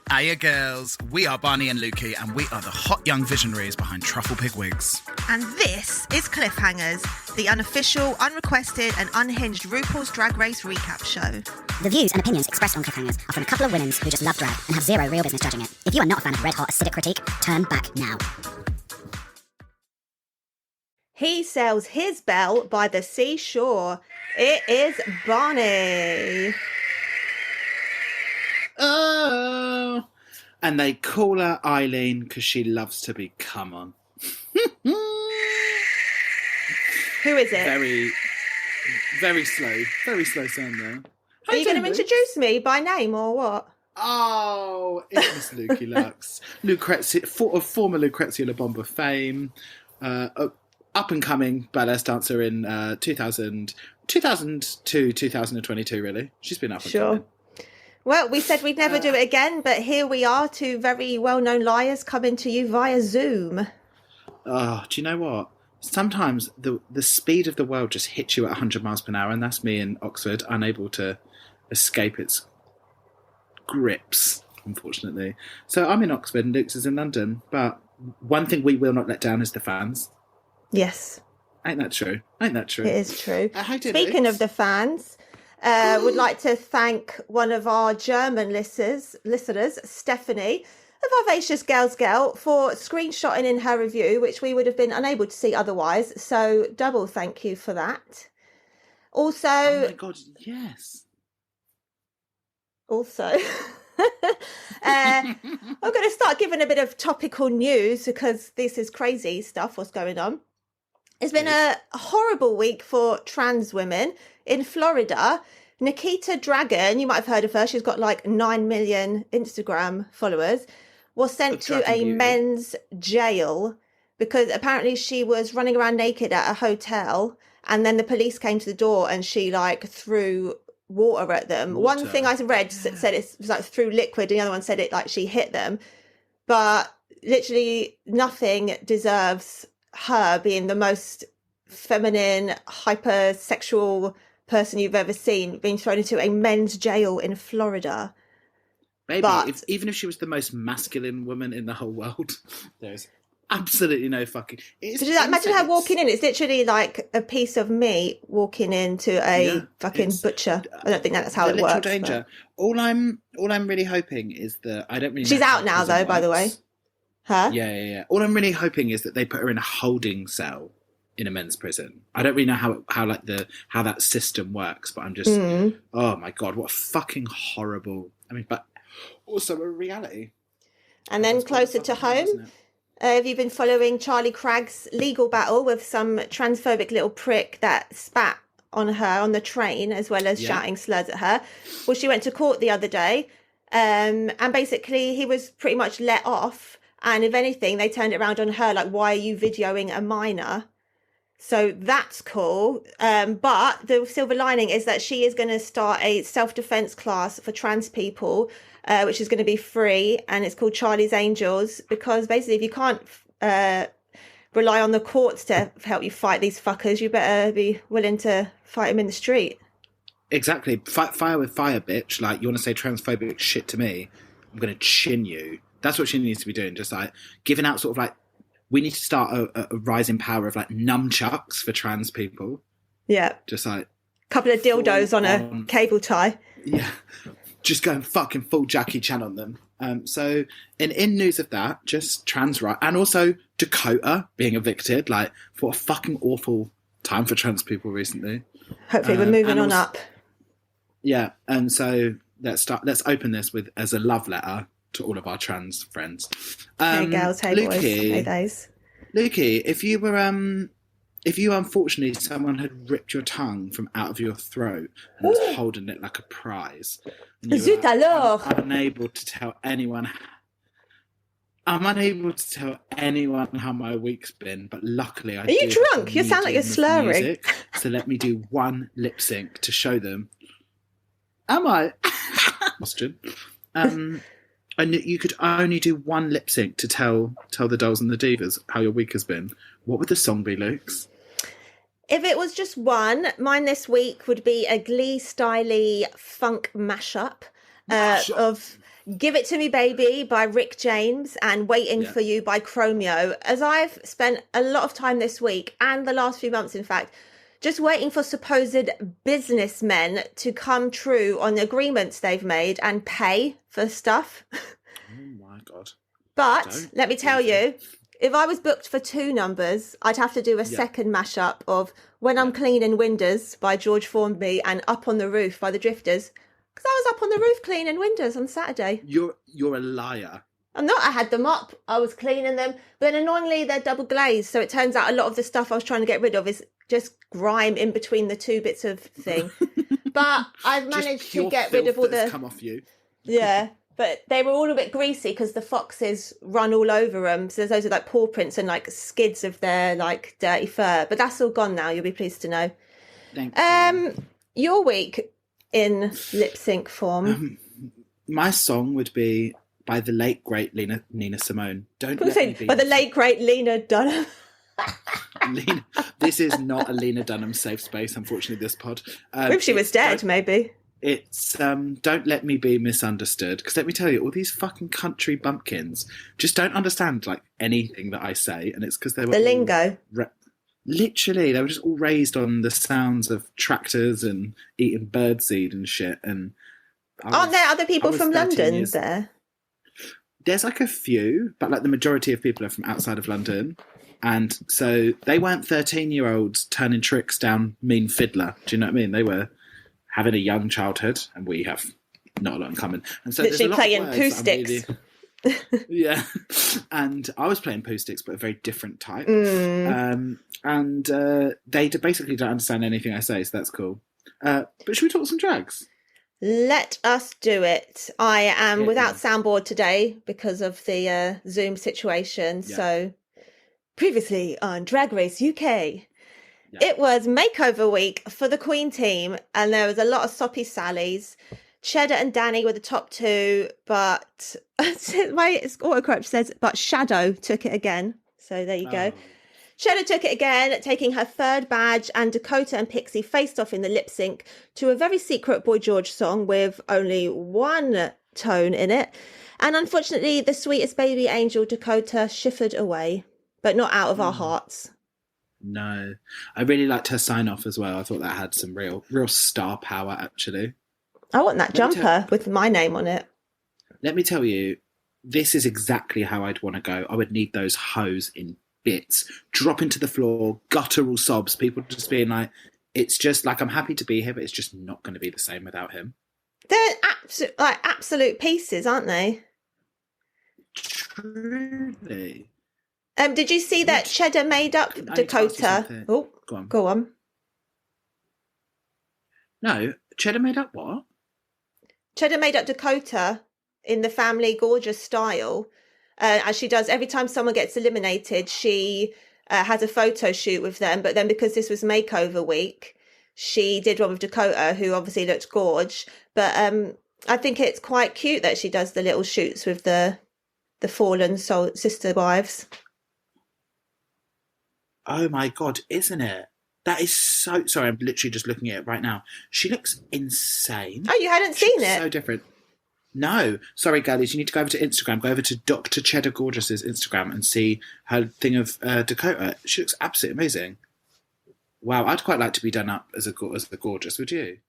Hiya girls, we are Barney and Lukey and we are the hot young visionaries behind Truffle Pig Wigs. And this is Cliffhangers, the unofficial, unrequested and unhinged RuPaul's Drag Race recap show. The views and opinions expressed on Cliffhangers are from a couple of women who just love drag and have zero real business judging it. If you are not a fan of red-hot acidic critique, turn back now. He sails his bell by the seashore. It is Barney. Oh, and they call her Eileen because she loves to be come on. Who is it? Very slow sound there. Are you going to introduce me by name or what? Oh, it's Miss Lukey Lux. Lucrezia, former Lucrezia La Bomba fame, up and coming ballet dancer in 2002, 2022, really. She's been up and coming. Well, we said we'd never do it again, but here we are, two very well-known liars coming to you via Zoom. Oh, do you know what? Sometimes the speed of the world just hits you at 100 miles per hour, and that's me in Oxford, unable to escape its grips, unfortunately. So I'm in Oxford and Luke's is in London, but one thing we will not let down is the fans. Yes. Ain't that true? It is true. Speaking Speaking of the fans... would like to thank one of our German listeners, Stephanie, of Vivacious Girls Girl, for screenshotting in her review, which we would have been unable to see otherwise. So double thank you for that. Also... Oh my God, yes. Also... I'm going to start giving a bit of topical news because this is crazy stuff, what's going on. It's been a horrible week for trans women. In Florida, Nikita Dragon, you might have heard of her, she's got like 9 million Instagram followers, was sent to a men's jail because apparently she was running around naked at a hotel and then the police came to the door and she like threw water at them. One thing I read said it was like threw liquid and the other one said it like she hit them. But literally nothing deserves her being the most feminine, hypersexual person you've ever seen being thrown into a men's jail in Florida. Maybe, even if she was the most masculine woman in the whole world, there's absolutely no fucking... Imagine her walking in. It's literally like a piece of meat walking into a fucking butcher. I don't think that's how it works. Danger. But... All I'm really hoping is that... I don't really She's out now, though, by the way. Huh? Yeah. All I'm really hoping is that they put her in a holding cell in a men's prison. I don't really know how that system works, but I'm just oh my God, what a fucking horrible. I mean, but also a reality. And then closer to home, have you been following Charlie Cragg's legal battle with some transphobic little prick that spat on her on the train as well as shouting slurs at her? Well, she went to court the other day, and basically he was pretty much let off. And if anything, they turned it around on her, like, why are you videoing a minor? So that's cool. But the silver lining is that she is going to start a self-defense class for trans people, which is going to be free. And it's called Charlie's Angels, because basically if you can't rely on the courts to help you fight these fuckers, you better be willing to fight them in the street. Exactly. Fight fire with fire, bitch. Like, you want to say transphobic shit to me, I'm going to chin you. That's what she needs to be doing. Just like giving out sort of like, we need to start a rising power of like nunchucks for trans people. Yeah. Just like. A couple of dildos on a cable tie. Yeah. Just going fucking full Jackie Chan on them. So in news of that, just trans right. And also Dakota being evicted. Like, what a fucking awful time for trans people recently. Hopefully we're moving on up. Yeah. And so let's open this with as a love letter to all of our trans friends. Hey girls, hey Lukey, boys, hey guys. Lukey, if you unfortunately someone had ripped your tongue from out of your throat and was holding it like a prize, and you Zut alors. I'm unable to tell anyone how my week's been, but luckily Are you drunk? You sound like you're slurring. Music, so let me do one lip sync to show them. Am I? Question. And you could only do one lip sync to tell the dolls and the divas how your week has been. What would the song be, Luke's? If it was just one, mine this week would be a Glee-style funk mashup of Give It To Me Baby by Rick James and Waiting for You by Chromeo. As I've spent a lot of time this week and the last few months, in fact, just waiting for supposed businessmen to come true on the agreements they've made and pay for stuff. Oh my God. But let me tell you, if I was booked for 2 numbers, I'd have to do a second mashup of When I'm Cleaning Windows by George Formby and Up on the Roof by the Drifters. Because I was up on the roof cleaning windows on Saturday. You're a liar. I'm not. I had them up. I was cleaning them. But then annoyingly, they're double glazed. So it turns out a lot of the stuff I was trying to get rid of is just grime in between the 2 bits of thing. But I've managed to get rid of all the... come off you. Yeah. But they were all a bit greasy because the foxes run all over them. So there's like paw prints and like skids of their like dirty fur. But that's all gone now. You'll be pleased to know. Thank you. Your week in lip sync form. My song would be by the late great Nina Simone. Don't let me be. By the late great Lena Dunham. This is not a Lena Dunham safe space, unfortunately. This pod. If she was dead, maybe. It's Don't Let Me Be Misunderstood, because let me tell you, all these fucking country bumpkins just don't understand like anything that I say, and it's because they were the lingo. Literally, they were just all raised on the sounds of tractors and eating birdseed and shit. And aren't there other people from London there? There's like a few, but like the majority of people are from outside of London. And so they weren't 13-year-olds turning tricks down Mean Fiddler. Do you know what I mean? They were having a young childhood, and we have not a lot in common. And so literally playing poo sticks. Yeah. And I was playing poo sticks, but a very different type. And they basically don't understand anything I say, so that's cool. But should we talk some drags? Let us do it. I am without soundboard today because of the Zoom situation. Yeah. So previously on Drag Race UK, it was makeover week for the Queen team, and there was a lot of soppy sallies. Cheddar and Danny were the top 2, but my autocorrect says, but Shadow took it again. So there you go. Cheddar took it again, taking her 3rd badge, and Dakota and Pixie faced off in the lip sync to a very secret Boy George song with only 1 tone in it. And unfortunately, the sweetest baby angel Dakota shivered away, but not out of our hearts. No. I really liked her sign off as well. I thought that had some real star power, actually. I want that jumper with my name on it. Let me tell you, this is exactly how I'd want to go. I would need those hoes in bits, dropping to the floor, guttural sobs, people just being like, it's just like, I'm happy to be here, but it's just not going to be the same without him. They're absolute pieces, aren't they? Truly. Did you see that Cheddar made up Dakota? Oh, go on. No, Cheddar made up what? Cheddar made up Dakota in the Family Gorgeous style. As she does every time someone gets eliminated, she has a photo shoot with them. But then because this was makeover week, she did one with Dakota, who obviously looked gorge. But I think it's quite cute that she does the little shoots with the fallen sister wives. Oh my God, isn't it? That is so... Sorry, I'm literally just looking at it right now. She looks insane. Oh, you hadn't seen it? So different. No. Sorry, girlies, you need to go over to Instagram. Go over to Dr. Cheddar Gorgeous's Instagram and see her thing of Dakota. She looks absolutely amazing. Wow, I'd quite like to be done up as the Gorgeous, would you?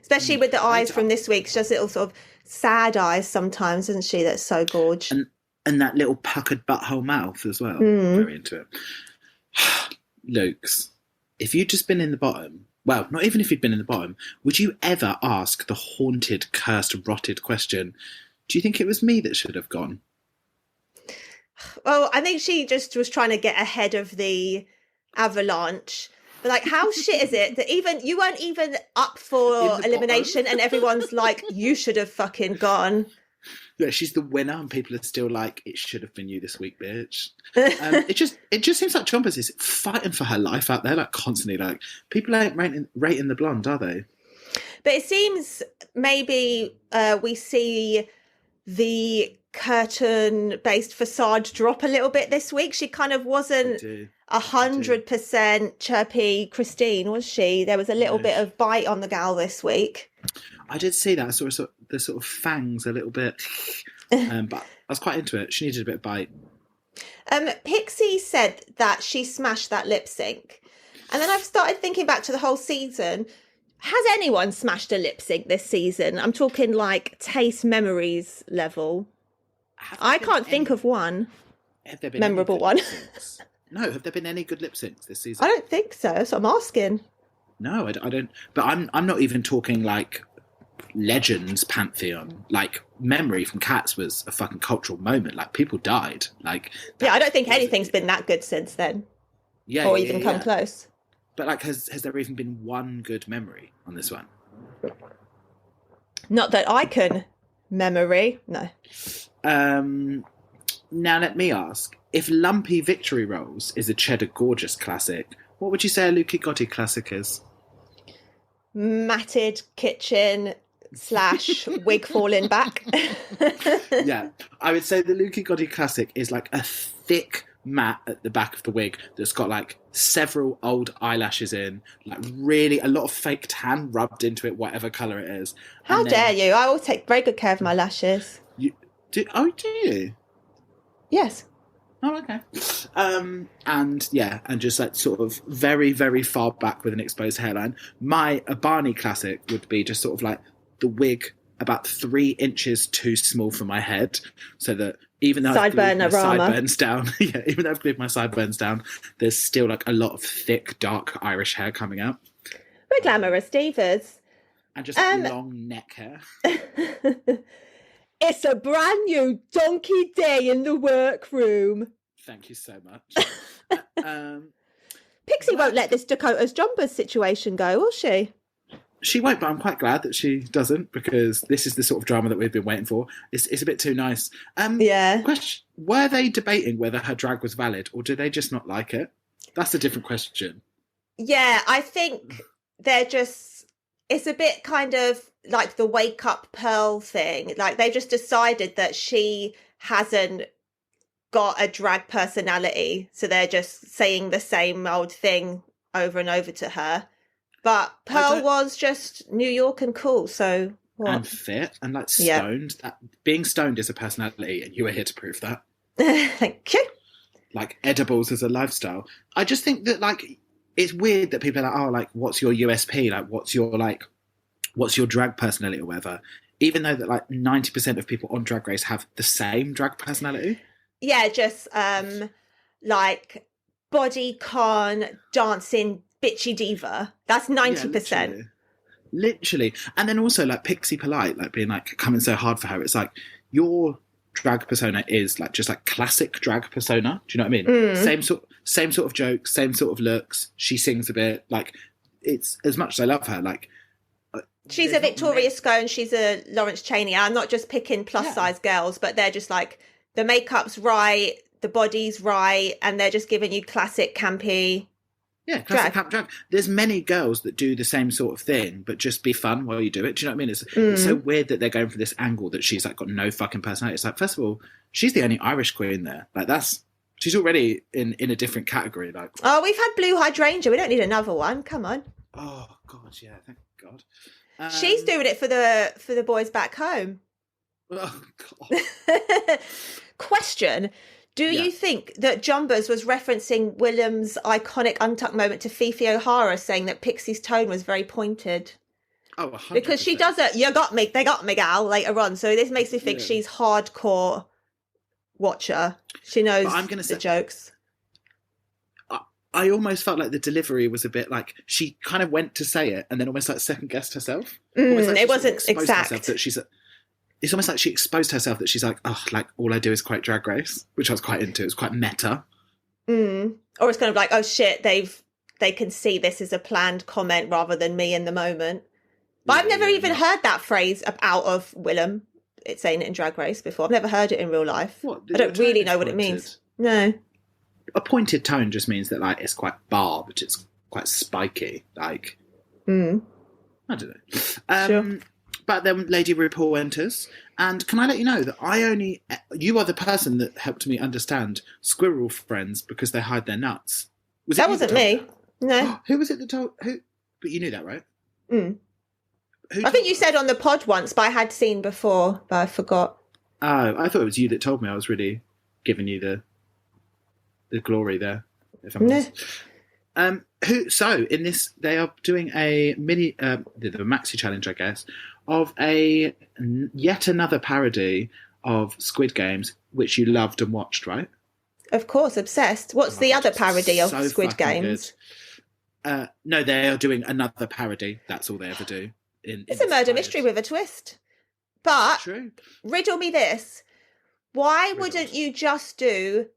Especially with the eyes from this week. She does little sort of sad eyes sometimes, isn't she? That's so gorge. And that little puckered butthole mouth as well. Very into it. Lukes, if you'd just been in the bottom, well, not even if you'd been in the bottom, would you ever ask the haunted, cursed, rotted question, do you think it was me that should have gone? Well, I think she just was trying to get ahead of the avalanche. But like, how shit is it that even you weren't even up for elimination and everyone's like, you should have fucking gone. Yeah, she's the winner, and people are still like, "It should have been you this week, bitch." It just seems like Chompers is fighting for her life out there, like constantly. Like people ain't rating the blonde, are they? But it seems maybe we see the curtain-based facade drop a little bit this week. She kind of wasn't 100% chirpy Christine, was she? There was a little bit of bite on the gal this week. I did see that. I saw the sort of fangs a little bit. But I was quite into it. She needed a bit of bite. Pixie said that she smashed that lip sync. And then I've started thinking back to the whole season. Has anyone smashed a lip sync this season? I'm talking like taste memories level. I can't think of one. Have there been memorable one? No, have there been any good lip syncs this season? I don't think so. So I'm asking. No, I don't. But I'm not even talking like Legends pantheon. Like Memory from Cats was a fucking cultural moment. Like people died. Like I don't think anything's been that good since then. Yeah, or even come close. But like, has there even been one good memory on this one? Not that I can memory. No. Now let me ask: if Lumpy Victory Rolls is a Cheddar Gorgeous classic, what would you say a Lucy Gotti classic is? Matted kitchen / wig falling back. Yeah, I would say the Lucy Gotti classic is like a thick mat at the back of the wig that's got like several old eyelashes in, like really a lot of fake tan rubbed into it, whatever colour it is. How dare you? I will take very good care of my lashes. Do you? Yes. Oh, okay. And just like sort of very, very far back with an exposed hairline. My Abani classic would be just sort of like the wig about 3 inches too small for my head, so that even though I've glued my sideburns down, even though I've glued my sideburns down, there's still like a lot of thick, dark Irish hair coming out. We're glamorous divas. And just long neck hair. It's a brand new donkey day in the workroom. Thank you so much. Pixie won't let this Dakota's Jumpers situation go, will she? She won't, but I'm quite glad that she doesn't, because this is the sort of drama that we've been waiting for. It's a bit too nice. Question: were they debating whether her drag was valid, or do they just not like it? That's a different question. Yeah, I think they're just... It's a bit kind of like the wake up Pearl thing. Like they've just decided that she hasn't got a drag personality, so they're just saying the same old thing over and over to her. But Pearl was just New York and cool, so what? And fit and like stoned. That being stoned is a personality, and you are here to prove that. Thank you. Like edibles as a lifestyle. I just think that like it's weird that people are like, oh, like what's your USP? Like what's your drag personality or whatever? Even though that like 90% of people on Drag Race have the same drag personality. Yeah, just like bodycon, dancing, bitchy diva. That's 90%. Yeah, literally. And then also like Pixie Polite, like being like coming so hard for her. It's like your drag persona is like just like classic drag persona. Do you know what I mean? Same sort of jokes, same sort of looks. She sings a bit. Like it's, as much as I love her, like she's a Victoria Scone, she's a Lawrence Chaney. I'm not just picking plus size girls, but they're just like the makeup's right, the body's right, and they're just giving you classic campy. Yeah, classic camp drag. There's many girls that do the same sort of thing, but just be fun while you do it. Do you know what I mean? It's so weird that they're going for this angle that she's like got no fucking personality. It's like, first of all, she's the only Irish queen there. Like she's already in a different category. Like, oh, we've had Blue Hydrangea. We don't need another one. Come on. Oh God, yeah, thank God. She's doing it for the boys back home. Oh God. Question. Do you think that Jumbers was referencing Willem's iconic untucked moment to Fifi O'Hara, saying that Pixie's tone was very pointed? Oh, 100%. Because she does it, you got me, they got me, gal, later on. So this makes me think she's hardcore watcher. She knows the jokes. I almost felt like the delivery was a bit like she kind of went to say it and then almost like second guessed herself. Like it wasn't exact. It's almost like she exposed herself that she's like, oh, like all I do is quite Drag Race, which I was quite into. It was quite meta. Or it's kind of like, oh shit, they can see this is a planned comment rather than me in the moment. But I've never even heard that phrase out of Willem. It's saying it in Drag Race before. I've never heard it in real life. What? I don't really know what it means. No. A pointed tone just means that like it's quite barbed, it's quite spiky. Like, I don't know. Sure. But then Lady RuPaul enters, and can I let you know that you are the person that helped me understand squirrel friends because they hide their nuts. That wasn't me. No. Who was it that told? Who? But you knew that, right? I think you said on the pod once, but I had seen before, but I forgot. Oh, I thought it was you that told me. I was really giving you the glory there, if I'm honest. So in this, they are doing a mini, the maxi challenge, I guess, of yet another parody of Squid Games, which you loved and watched, right? Of course, obsessed. What's the other parody of Squid Games? No, they are doing another parody. That's all they ever do. It's a murder mystery with a twist. But True. Riddle me this. Why wouldn't you just do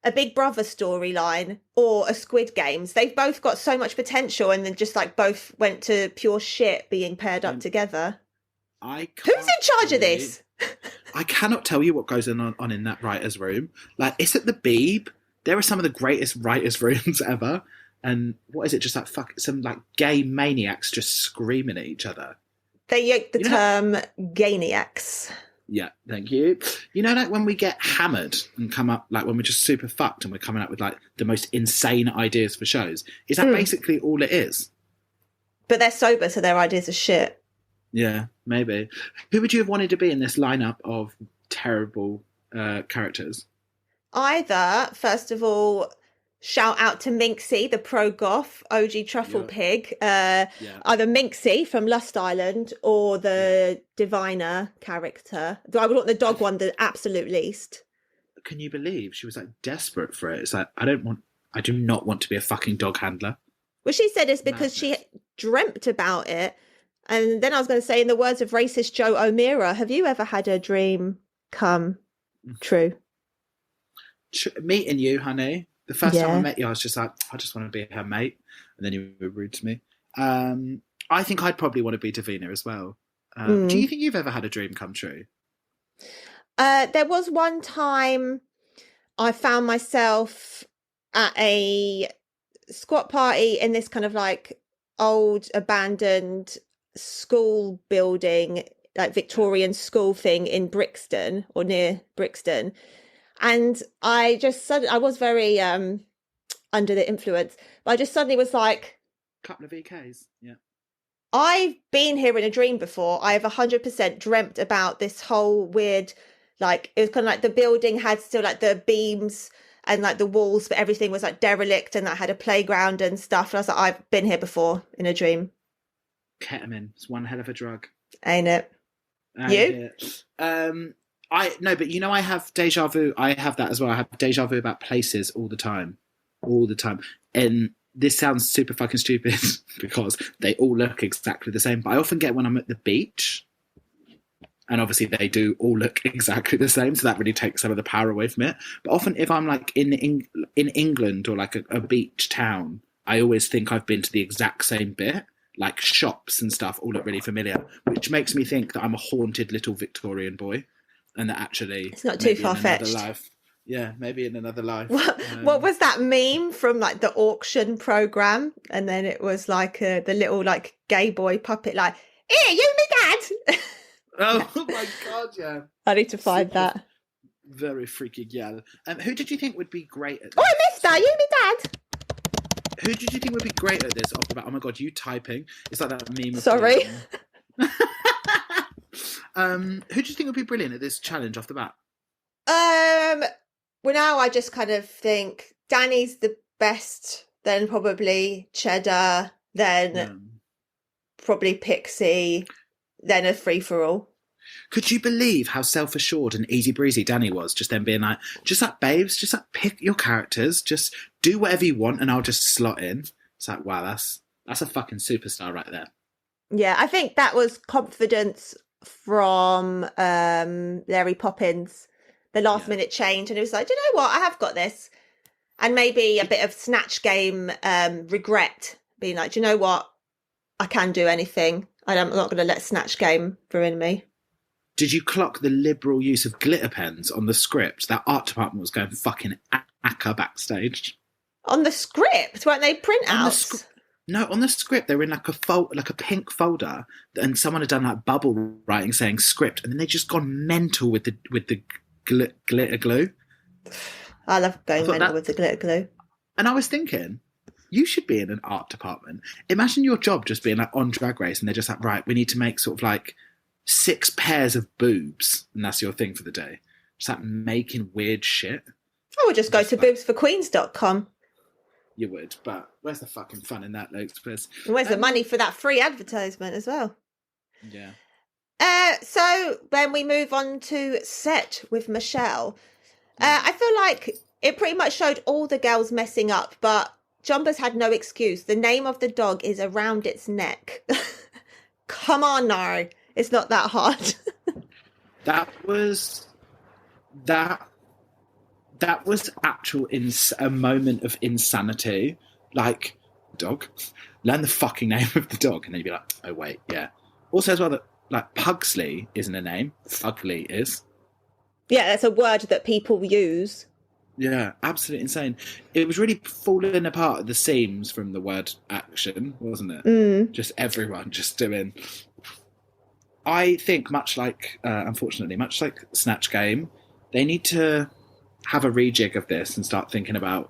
a Big Brother storyline or a Squid Games? They've both got so much potential and then just like both went to pure shit being paired up together. Who's in charge of this? I cannot tell you what goes on in that writer's room. Like, it's at the Beeb. There are some of the greatest writers' rooms ever. And what is it? Just like some like gay maniacs just screaming at each other. They yoked the term gainiacs. Yeah, thank you. You know, like when we get hammered and come up, like when we're just super fucked and we're coming up with like the most insane ideas for shows. Is that basically all it is? But they're sober, so their ideas are shit. Yeah, maybe. Who would you have wanted to be in this lineup of terrible characters? Either, first of all, shout out to Minxie, the pro-goth OG Truffle Pig. Either Minxie from Lust Island or the Diviner character. I would want the dog one the absolute least. Can you believe she was like desperate for it? It's like, I do not want to be a fucking dog handler. Well, she said it's because she dreamt about it. And then I was going to say, in the words of racist Joe O'Meara, have you ever had a dream come true? Meeting you, honey. The first time I met you, I was just like, I just want to be her mate. And then you were rude to me. I think I'd probably want to be Davina as well. Do you think you've ever had a dream come true? There was one time I found myself at a squat party in this kind of like old abandoned school building, like Victorian school thing in Brixton or near Brixton. And I was very under the influence, but I just suddenly was like, couple of EKs, yeah. I've been here in a dream before. I have 100% dreamt about this whole weird, like, it was kind of like the building had still like the beams and like the walls, but everything was like derelict and that had a playground and stuff. And I was like, I've been here before in a dream. Ketamine, it's one hell of a drug. Ain't it? You? No, but you know, I have deja vu. I have that as well. I have deja vu about places all the time. And this sounds super fucking stupid because they all look exactly the same. But I often get when I'm at the beach, and obviously they do all look exactly the same, so that really takes some of the power away from it. But often if I'm like in England or like a beach town, I always think I've been to the exact same bit. Like shops and stuff all look really familiar, which makes me think that I'm a haunted little Victorian boy. And that actually it's not too far-fetched. Yeah, maybe in another life. What was that meme from like the auction program? And then it was like the little like gay boy puppet, like, "Here, you me dad." Oh my god, yeah. I need to find that. Very freaky gal. Who did you think would be great at this? Oh, mister, you me dad. Who did you think would be great at this off the bat? Oh my god, you typing. It's like that meme. Sorry. Who do you think would be brilliant at this challenge off the bat? Well, now I just kind of think Danny's the best, then probably Cheddar, then probably Pixie, then a free-for-all. Could you believe how self-assured and easy breezy Danny was? Just then being like, just like babes, just like pick your characters, just do whatever you want and I'll just slot in. It's like, wow, that's a fucking superstar right there. Yeah, I think that was confidence from Larry Poppins, the last minute change. And it was like, do you know what? I have got this. And maybe a bit of Snatch Game regret, being like, do you know what? I can do anything. I'm not going to let Snatch Game ruin me. Did you clock the liberal use of glitter pens on the script? That art department was going fucking acca backstage. On the script? Weren't they printouts? No, on the script they were in like a pink folder, and someone had done like bubble writing saying script, and then they just gone mental with the glitter glue. I love going mental with the glitter glue. And I was thinking, You should be in an art department. Imagine your job just being like on Drag Race and they're just like, right, we need to make sort of like 6 pairs of boobs. And that's your thing for the day. Just like making weird shit. I would just go to boobsforqueens.com. You would, but where's the fucking fun in that, Luke? Where's the money for that free advertisement as well? Yeah. So then we move on to Set with Michelle. I feel like it pretty much showed all the girls messing up, but Jumbers had no excuse. The name of the dog is around its neck. Come on now. It's not that hard. That was actual a moment of insanity. Like, dog, learn the fucking name of the dog, and then you'd be like, oh wait, yeah. Also as well that like Pugsley isn't a name, Fugly is. Yeah, that's a word that people use. Yeah, absolutely insane. It was really falling apart at the seams from the word action, wasn't it? Just everyone just doing. I think much like, unfortunately, much like Snatch Game, they need to have a rejig of this and start thinking about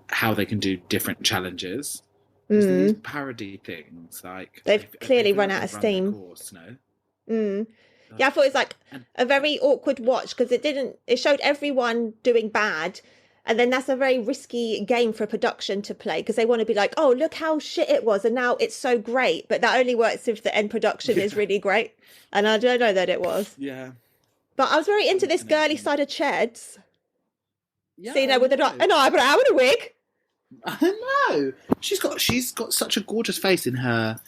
how they can do different challenges. These parody things, like they've clearly run out of steam. Course, no? Yeah, I thought it was like a very awkward watch because it showed everyone doing bad. And then that's a very risky game for production to play because they want to be like, oh, look how shit it was. And now it's so great. But that only works if the end production is really great. And I don't know that it was. Yeah. But I was very into this girly side of Cheds. Yeah, seeing her with an eyebrow and a wig. I know. She's got such a gorgeous face in her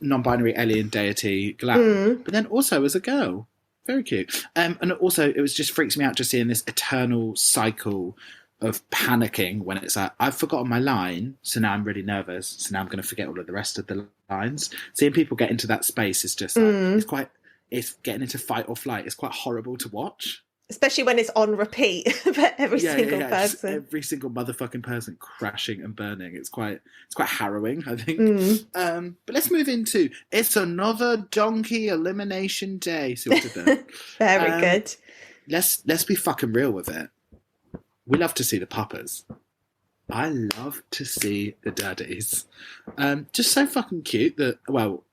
non-binary alien deity glam. But then also as a girl. Very cute. And also, it was just freaks me out just seeing this eternal cycle of panicking when it's like, I've forgotten my line, so now I'm really nervous, so now I'm going to forget all of the rest of the lines. Seeing people get into that space is just like, it's getting into fight or flight. It's quite horrible to watch. Especially when it's on repeat for every single person. Every single motherfucking person crashing and burning. It's quite harrowing, I think. But let's move into it's another donkey elimination day sort of thing. Very good. Let's be fucking real with it. We love to see the puppers. I love to see the daddies. Just so fucking cute that, well,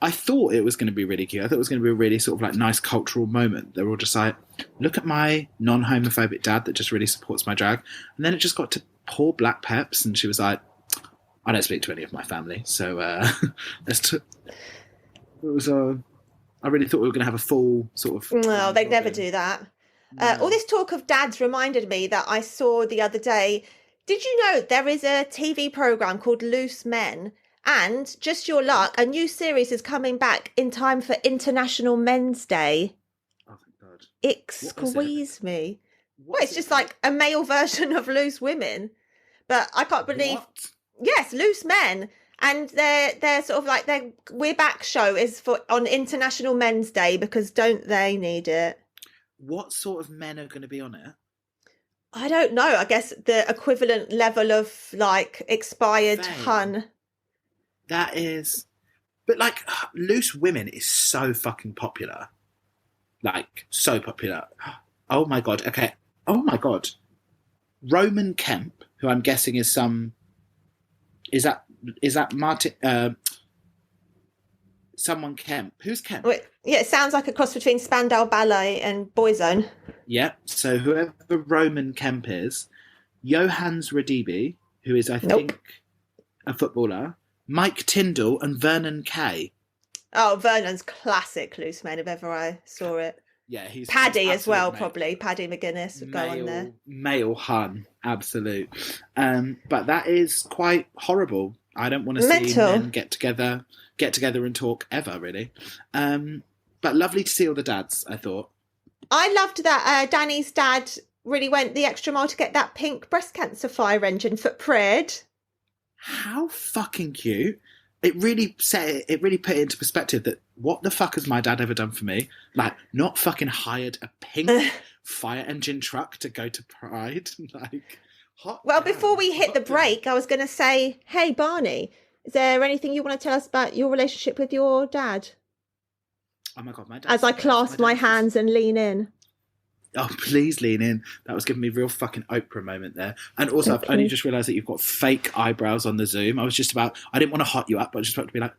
I thought it was going to be really cute. I thought it was going to be a really sort of like nice cultural moment. They were all just like, look at my non-homophobic dad that just really supports my drag. And then it just got to poor Black Peps and she was like, I don't speak to any of my family. So it was I really thought we were going to have a full sort of... No, they never do that. All this talk of dads reminded me that I saw the other day. Did you know there is a TV programme called Loose Men? And just your luck, a new series is coming back in time for International Men's Day. Oh, thank God. It squeezed me. Well, it's just like a male version of Loose Women. But I can't believe... What? Yes, Loose Men. And they're sort of like their We're Back show is on International Men's Day because don't they need it? What sort of men are going to be on it? I don't know. I guess the equivalent level of like expired Fame. hun. That is... But, like, Loose Women is so fucking popular. Like, so popular. Oh, my God. Okay. Oh, my God. Roman Kemp, who I'm guessing is some... Is that Martin... someone Kemp. Who's Kemp? Wait, yeah, it sounds like a cross between Spandau Ballet and Boyzone. Yeah. So whoever Roman Kemp is, Johannes Radibi, who is, I think, a footballer... Mike Tyndall and Vernon Kay. Oh, Vernon's classic Loose Men if ever I saw it. Yeah, he's Paddy as well, male. Probably. Paddy McGuinness would go on there. Male hun, absolute. But that is quite horrible. I don't want to see men get together and talk ever, really. But lovely to see all the dads, I thought. I loved that Danny's dad really went the extra mile to get that pink breast cancer fire engine for Pred. How fucking cute. It really put it into perspective that what the fuck has my dad ever done for me? Like, not fucking hired a pink fire engine truck to go to Pride. Like, well, before we hit the break, I was going to say, hey, Barney, is there anything you want to tell us about your relationship with your dad? Oh my God, my dad. As I clasp my hands and lean in. Oh, please lean in. That was giving me a real fucking Oprah moment there. And also, I've only just realised that you've got fake eyebrows on the Zoom. I didn't want to hot you up, but I just about to be like,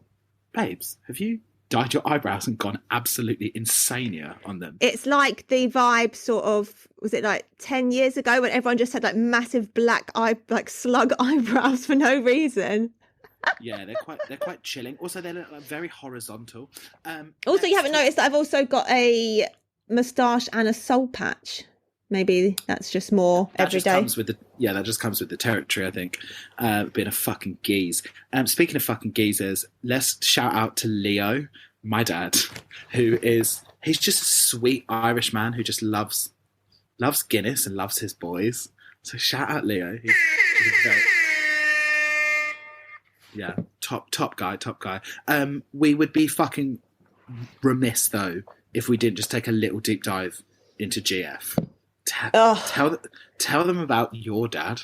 babes, have you dyed your eyebrows and gone absolutely insane on them? It's like the vibe sort of, was it like 10 years ago when everyone just had like massive black like slug eyebrows for no reason? Yeah, they're quite chilling. Also, they're like very horizontal. Also, you haven't noticed that I've also got a moustache and a soul patch. Maybe that's just more every day. That just comes with the territory, I think. Being a fucking geeze. Speaking of fucking geezers, let's shout out to Leo, my dad, he's just a sweet Irish man who just loves Guinness and loves his boys. So shout out Leo. He's very... Yeah, top guy. We would be fucking remiss though if we didn't just take a little deep dive into GF. Tell them about your dad.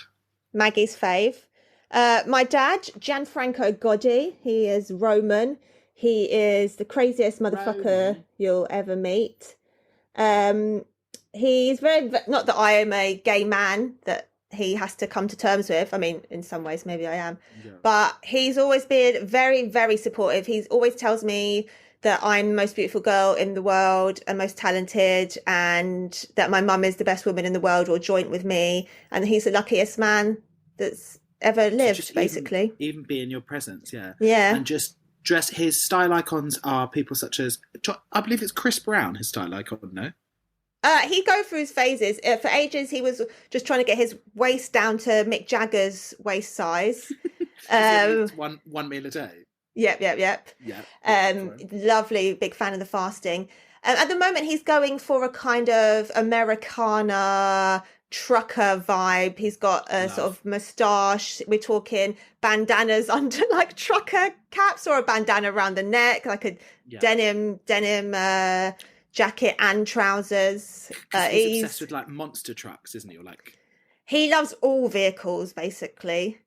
Maggie's fave. My dad, Gianfranco Gotti. He is Roman. He is the craziest motherfucker you'll ever meet. He's very, not that I am a gay man that he has to come to terms with. I mean, in some ways, maybe I am. Yeah. But he's always been very, very supportive. He always tells me that I'm the most beautiful girl in the world and most talented, and that my mum is the best woman in the world, or joint with me. And he's the luckiest man that's ever lived, basically. Even be in your presence, yeah. Yeah. And just dress. His style icons are people such as, I believe it's Chris Brown, his style icon, no? He'd go through his phases. For ages, he was just trying to get his waist down to Mick Jagger's waist size. One meal a day. Yep. Yeah. Lovely, big fan of the fasting. At the moment, he's going for a kind of Americana trucker vibe. He's got a sort of moustache. We're talking bandanas under like trucker caps, or a bandana around the neck, like a denim jacket and trousers. He's obsessed with like monster trucks, isn't he? Or like, he loves all vehicles, basically.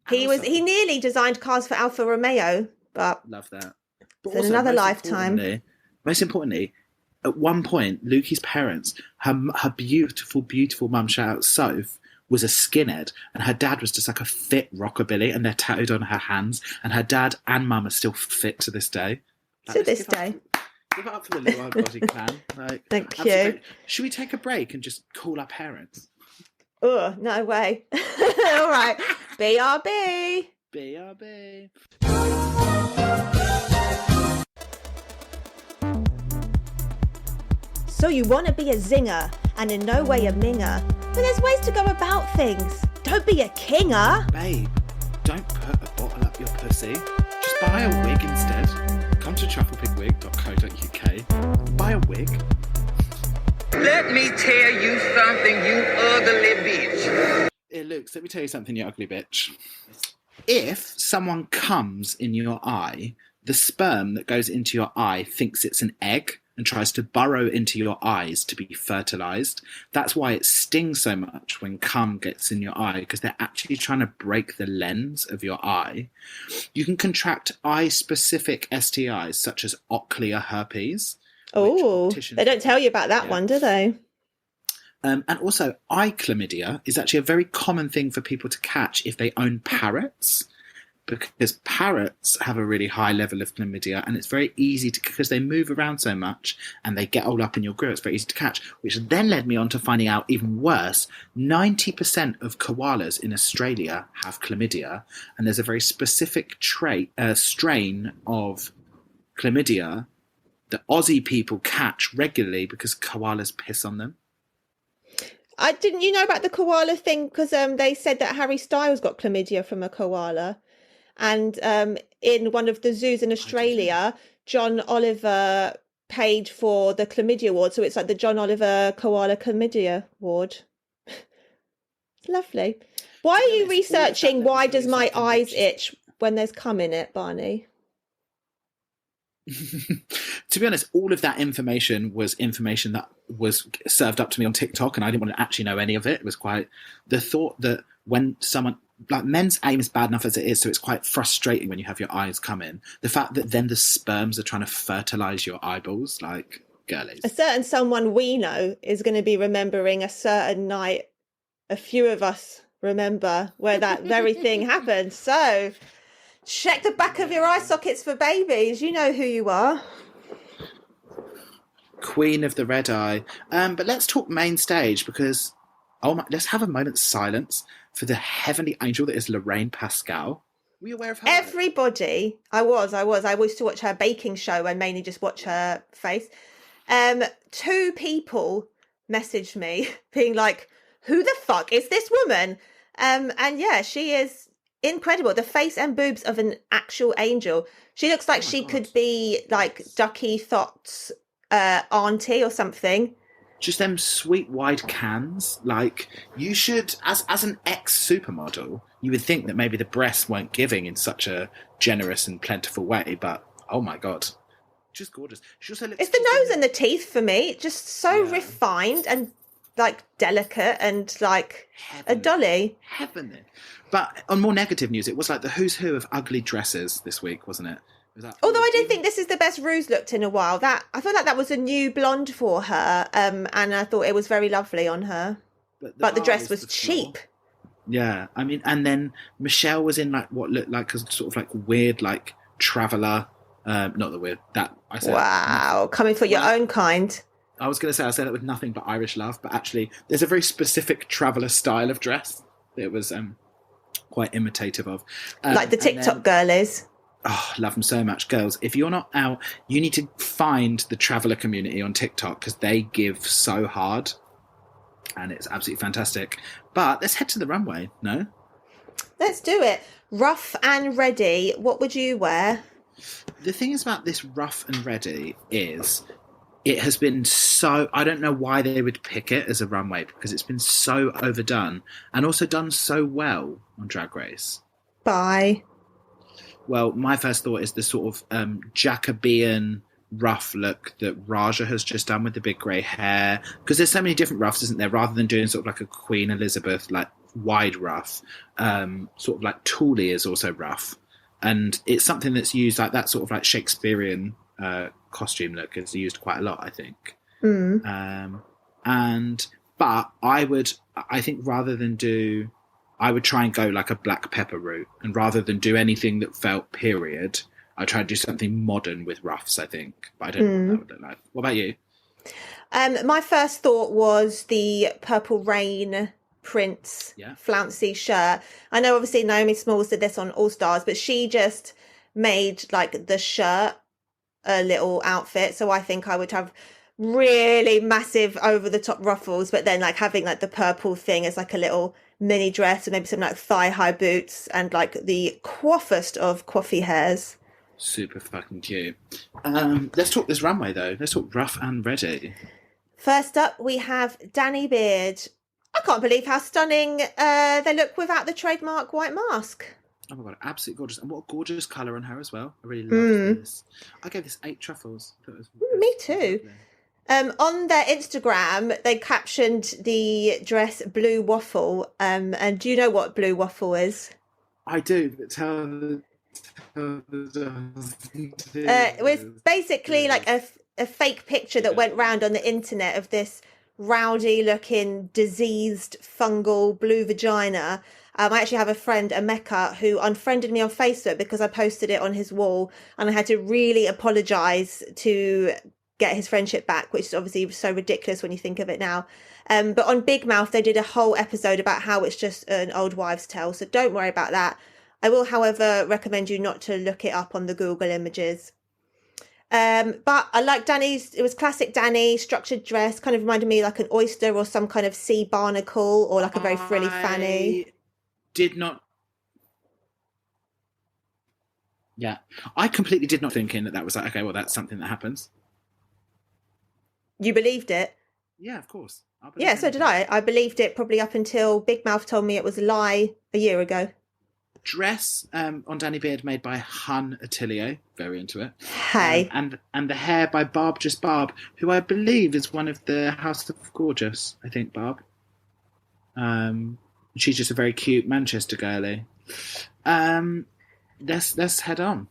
He nearly designed cars for Alfa Romeo, but love that. But in another lifetime. Most importantly, at one point, Lukey's parents, her beautiful mum, shout out Soph, was a skinhead, and her dad was just like a fit rockabilly, and they're tattooed on her hands, and her dad and mum are still fit to this day. To this day. Give it up for the Little Old Body clan. Like, thank you. Should we take a break and just call our parents? Oh, no way. All right. BRB. BRB. So you want to be a zinger and in no way a minger. But there's ways to go about things. Don't be a kinger. Babe, don't put a bottle up your pussy. Just buy a wig instead. Come to trufflepigwig.co.uk. Buy a wig. Let me tell you something, you ugly bitch. Hey, Luke, let me tell you something, you ugly bitch. If someone comes in your eye, the sperm that goes into your eye thinks it's an egg and tries to burrow into your eyes to be fertilized. That's why it stings so much when cum gets in your eye, because they're actually trying to break the lens of your eye. You can contract eye-specific STIs such as ocular herpes. Oh, they don't tell you about that one, do they? And also, eye chlamydia is actually a very common thing for people to catch if they own parrots, because parrots have a really high level of chlamydia, and it's very easy to, because they move around so much and they get all up in your grill, it's very easy to catch, which then led me on to finding out even worse. 90% of koalas in Australia have chlamydia, and there's a very specific strain of chlamydia that Aussie people catch regularly because koalas piss on them. Didn't you know about the koala thing? Because they said that Harry Styles got chlamydia from a koala. And in one of the zoos in Australia, John Oliver paid for the chlamydia ward. So it's like the John Oliver Koala Chlamydia Ward. Lovely. Why are you researching why does my eyes itch when there's cum in it, Barney? To be honest, all of that information was information that was served up to me on TikTok, and I didn't want to actually know any of it. It was quite the thought that when someone, like, men's aim is bad enough as it is, so it's quite frustrating when you have your eyes come in. The fact that then the sperms are trying to fertilize your eyeballs, like, girlies. A certain someone we know is going to be remembering a certain night a few of us remember where that very thing happened. So check the back of your eye sockets for babies. You know who you are. Queen of the red eye. But let's talk main stage because, let's have a moment's silence for the heavenly angel that is Lorraine Pascal. Were you aware of her? Everybody, I was. I used to watch her baking show and mainly just watch her face. 2 people messaged me being like, who the fuck is this woman? And yeah, she is incredible. The face and boobs of an actual angel. She looks like she could be like Ducky Thott's auntie or something. Just them sweet wide cans. Like, you should, as an ex-supermodel, you would think that maybe the breasts weren't giving in such a generous and plentiful way, but oh my god. Just gorgeous. She also looks it's the nose and the teeth for me. Just so refined and like delicate and like heavenly. A dolly. Heavenly. But on more negative news, it was like the who's who of ugly dresses this week, wasn't it? Although I do think this is the best Rue's looked in a while. That I feel like that was a new blonde for her, and I thought it was very lovely on her. But the dress was cheap. Yeah, I mean, and then Michelle was in like what looked like a sort of like weird like traveller. Not the weird that I said. Wow, coming for your own kind. I was going to say I said it with nothing but Irish love, but actually there's a very specific traveller style of dress that it was quite imitative of. Like the TikTok girlies. Oh, love them so much. Girls, if you're not out, you need to find the traveller community on TikTok because they give so hard and it's absolutely fantastic. But let's head to the runway, no? Let's do it. Rough and ready. What would you wear? The thing is about this rough and ready is it has been so... I don't know why they would pick it as a runway because it's been so overdone and also done so well on Drag Race. Bye. Well, my first thought is the sort of Jacobean rough look that Raja has just done with the big grey hair. Because there's so many different ruffs, isn't there? Rather than doing sort of like a Queen Elizabeth, like wide ruff, sort of like Thule is also rough. And it's something that's used like that sort of like Shakespearean costume look is used quite a lot, I think. But I think rather than do... I would try and go like a black pepper route, and rather than do anything that felt period, I'd try to do something modern with ruffs, I think. But I don't know what that would look like. What about you? My first thought was the Purple Rain Prince flouncy shirt. I know obviously Naomi Smalls did this on All Stars, but she just made like the shirt a little outfit. So I think I would have really massive over the top ruffles, but then like having like the purple thing as like a little mini dress and maybe some like thigh high boots and like the coiffest of coiffy hairs. Super fucking cute. Let's talk this runway though. Let's talk rough and ready. First up we have Danny Beard. I can't believe how stunning they look without the trademark white mask. Oh my god, absolutely gorgeous. And what a gorgeous colour on her as well. I really loved this. I gave this 8 truffles. Me too. On their Instagram, they captioned the dress Blue Waffle. And do you know what Blue Waffle is? I do, but tell it was basically like a fake picture that went round on the internet of this rowdy looking, diseased, fungal blue vagina. I actually have a friend, Emeka, who unfriended me on Facebook because I posted it on his wall and I had to really apologise to get his friendship back, which is obviously so ridiculous when you think of it now. But on Big Mouth, they did a whole episode about how it's just an old wives' tale, so don't worry about that. I will, however, recommend you not to look it up on the Google images. But I like Danny's, it was classic Danny, structured dress, kind of reminded me like an oyster or some kind of sea barnacle or like a very frilly fanny. Did not. Yeah, I completely did not think in that was like, okay, well, that's something that happens. You believed it? Yeah, of course. Yeah, so did I. I believed it probably up until Big Mouth told me it was a lie a year ago. Dress on Danny Beard made by Hun Atelier. Very into it. Hey. And the hair by Barb Just Barb, who I believe is one of the House of Gorgeous, I think, Barb. She's just a very cute Manchester girlie. Let's head on.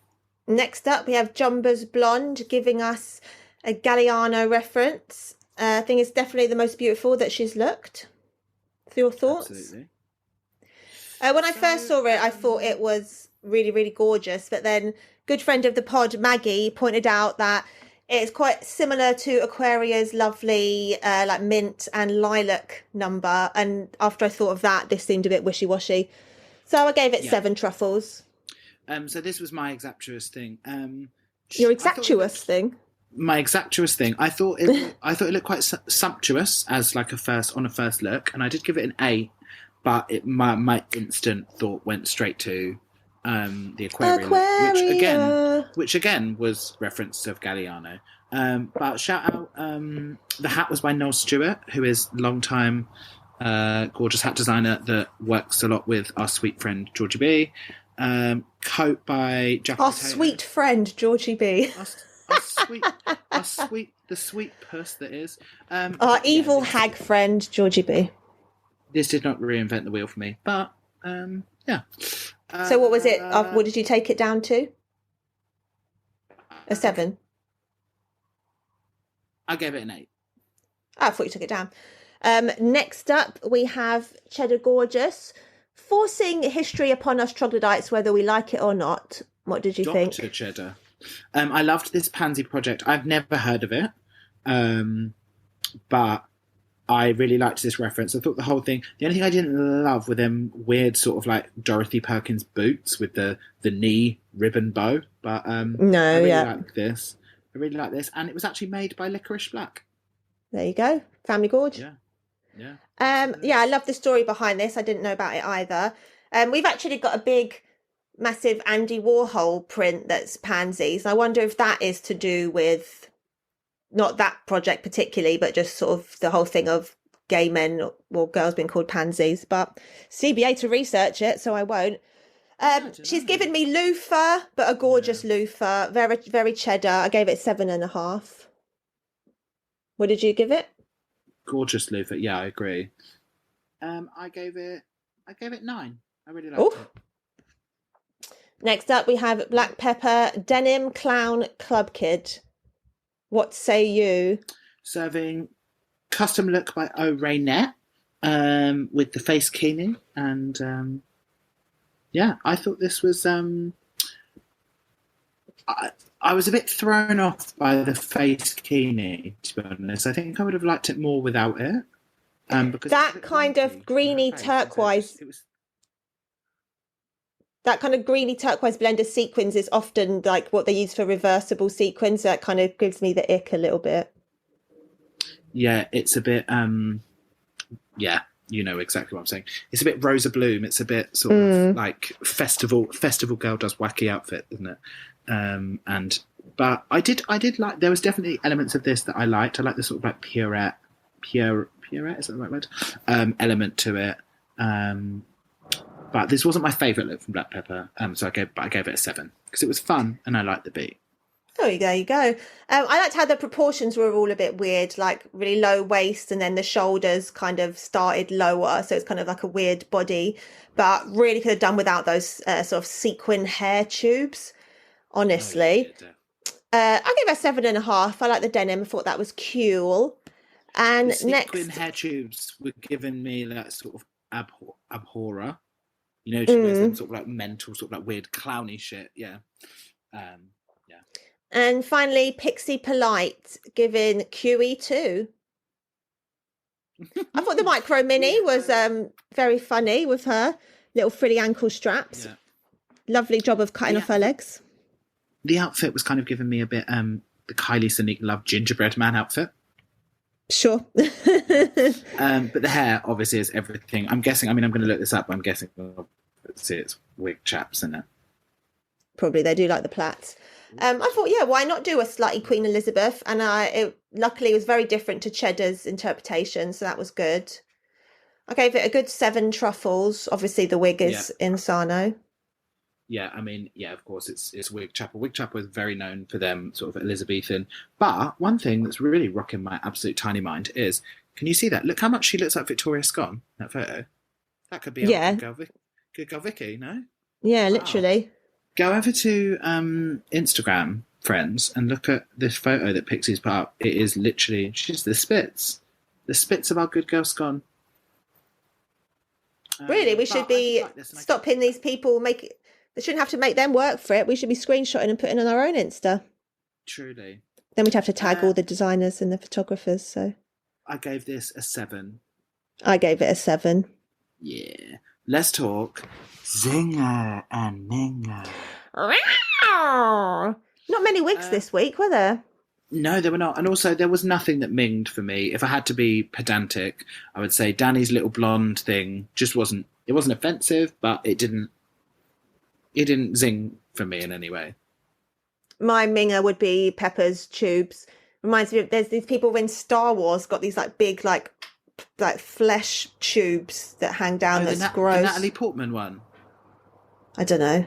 Next up, we have Jumba's Blonde giving us a Galliano reference. I think it's definitely the most beautiful that she's looked. For your thoughts? Absolutely. When I first saw it, I thought it was really, really gorgeous. But then good friend of the pod, Maggie, pointed out that it's quite similar to Aquaria's lovely like mint and lilac number. And after I thought of that, this seemed a bit wishy-washy. So I gave it 7 truffles. So this was my exactuous thing. Your exactuous thing? My exactuous thing. I thought it looked quite sumptuous as like a first look, and I did give it an 8. But my instant thought went straight to the Aquaria look, which again was reference of Galliano. But shout out, the hat was by Noel Stewart, who is long-time gorgeous hat designer that works a lot with our sweet friend Georgie B. Coat by Jackie Our Taylor. sweet friend Georgie B. The sweet puss that is. Our evil hag friend Georgie B. This did not reinvent the wheel for me, but yeah. So what was it? What did you take it down to? A 7? I gave it an 8. Oh, I thought you took it down. Next up, we have Cheddar Gorgeous, forcing history upon us troglodytes, whether we like it or not. What did you think? Dr. Cheddar. I loved this pansy project. I've never heard of it, but I really liked this reference. I thought the whole thing... The only thing I didn't love were them weird sort of like Dorothy Perkins boots with the knee ribbon bow. But I really like this. I really like this. And it was actually made by Licorice Black. There you go. Family Gorge. Yeah. I love the story behind this. I didn't know about it either. We've actually got a big, massive Andy Warhol print that's pansies. I wonder if that is to do with... not that project particularly, but just sort of the whole thing of gay men or girls being called pansies. But CBA to research it, so I won't. She's given me loofah, but a gorgeous loofah. Very, very cheddar. I gave it 7.5. What did you give it? Gorgeous loofah. Yeah, I agree. I gave it 9. I really liked it. Next up, we have Black Pepper Denim Clown Club Kid. What say you? Serving custom look by O. Raynette with the face keening. And I thought this was... I was a bit thrown off by the face keening, to be honest. I think I would have liked it more without it. Because that kind of greeny turquoise... That kind of greeny turquoise blend of sequins is often like what they use for reversible sequins. So that kind of gives me the ick a little bit. Yeah, it's a bit, you know exactly what I'm saying. It's a bit Rosa Bloom. It's a bit sort of like festival girl does wacky outfit, isn't it? But I did like, there was definitely elements of this that I liked. I like the sort of like Pierrette, is that the right word? Element to it. But this wasn't my favourite look from Black Pepper, so I gave it a 7 because it was fun and I liked the beat. Oh, there you go. I liked how the proportions were all a bit weird, like really low waist and then the shoulders kind of started lower, so it's kind of like a weird body. But really could have done without those sort of sequin hair tubes, honestly. I gave it a 7.5. I like the denim. I thought that was cool. And the sequin hair tubes were giving me that sort of abhorror. You know, she wears them sort of like mental, sort of like weird clowny shit. Yeah. And finally, Pixie Polite giving QE2. I thought the micro mini was very funny with her little frilly ankle straps. Yeah. Lovely job of cutting off her legs. The outfit was kind of giving me a bit the Kylie Sonique Love gingerbread man outfit. Sure. But the hair obviously is everything. I'm guessing, I'm going to look this up, but I'm guessing it's wig chaps in it. Probably they do like the plaits. I thought, why not do a slutty Queen Elizabeth? And it luckily was very different to Cheddar's interpretation, so that was good. I gave it a good 7 truffles. Obviously the wig is insano. Yeah, I mean, of course, it's Wig Chapel. Wig Chapel is very known for them sort of Elizabethan. But one thing that's really rocking my absolute tiny mind is, can you see that? Look how much she looks like Victoria Scott, that photo. That could be good girl Vicky, no? Yeah, literally. Go over to Instagram friends, and look at this photo that Pixie's put up. It is literally she's the spits of our good girl scone. Really, we should be like this, stopping these people. They shouldn't have to make them work for it. We should be screenshotting and putting on our own Insta. Truly. Then we'd have to tag all the designers and the photographers. So I gave this a 7. I gave it a 7. Yeah. Let's talk Zinger and Minger. Not many wigs this week, were there? No, there were not. And also, there was nothing that minged for me. If I had to be pedantic, I would say Danny's little blonde thing just wasn't... It wasn't offensive, but it didn't zing for me in any way. My minger would be Pepper's tubes. Reminds me of... There's these people in Star Wars got these like big like flesh tubes that hang down. That's gross. The Natalie Portman one. I don't know.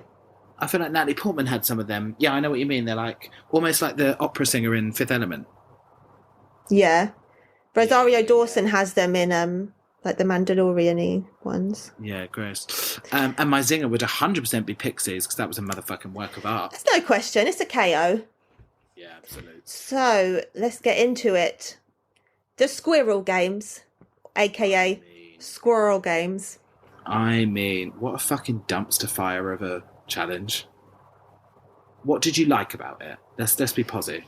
I feel like Natalie Portman had some of them. Yeah, I know what you mean. They're like almost like the opera singer in Fifth Element. Yeah. Rosario Dawson has them in like the Mandalorian-y ones. Yeah, gross. And my zinger would 100% be Pixies because that was a motherfucking work of art. There's no question. It's a KO. Yeah, absolutely. So let's get into it. The Squirrel Games, aka Squirrel Games. I mean, what a fucking dumpster fire of a challenge. What did you like about it? Let's be positive.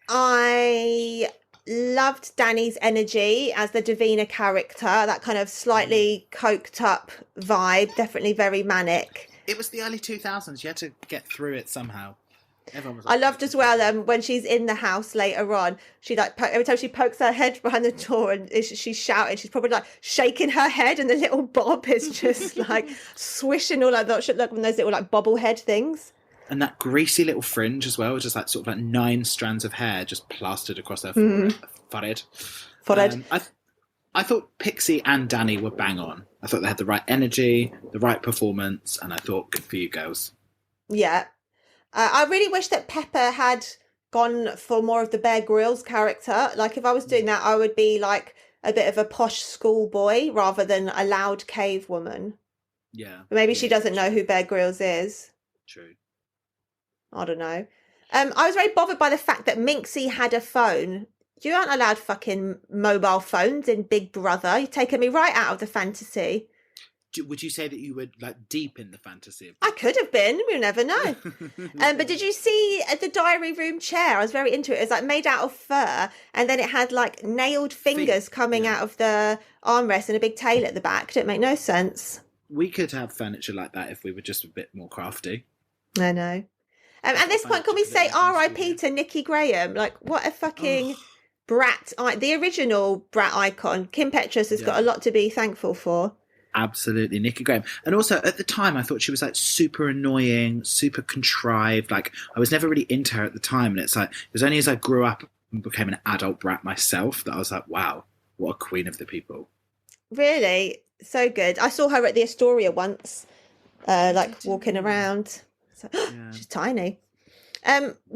I loved Danny's energy as the Davina character, that kind of slightly coked up vibe, definitely very manic. It was the early 2000s. You had to get through it somehow. Everyone was I loved as well when she's in the house later on, she like every time she pokes her head behind the door and she's shouting, she's probably like shaking her head and the little bob is just like swishing all like that. Should look one of those little like bobblehead things. And that greasy little fringe as well, just like sort of like 9 strands of hair just plastered across her forehead. I thought Pixie and Danny were bang on. I thought they had the right energy, the right performance, and I thought good for you girls. Yeah. I really wish that Pepper had gone for more of the Bear Grylls character. Like if I was doing that, I would be like a bit of a posh schoolboy rather than a loud cave woman. Yeah. But maybe she doesn't know who Bear Grylls is. True. I don't know. I was very bothered by the fact that Minxie had a phone. You aren't allowed fucking mobile phones in Big Brother. You're taking me right out of the fantasy. Would you say that you were like deep in the fantasy? I could have been. We'll never know. But did you see the diary room chair? I was very into it. It was like made out of fur, and then it had like nailed fingers coming out of the armrest and a big tail at the back. Didn't make no sense. We could have furniture like that if we were just a bit more crafty. I know. At this point, can we say R.I.P. to Nikki Graham? Like, what a fucking brat! The original brat icon. Kim Petras has got a lot to be thankful for. Absolutely, Nikki Graham. And also, at the time, I thought she was like super annoying, super contrived. Like, I was never really into her at the time. And it's like, it was only as I grew up and became an adult brat myself that I was like, wow, what a queen of the people. Really? So good. I saw her at the Astoria once, like walking around. So, she's tiny.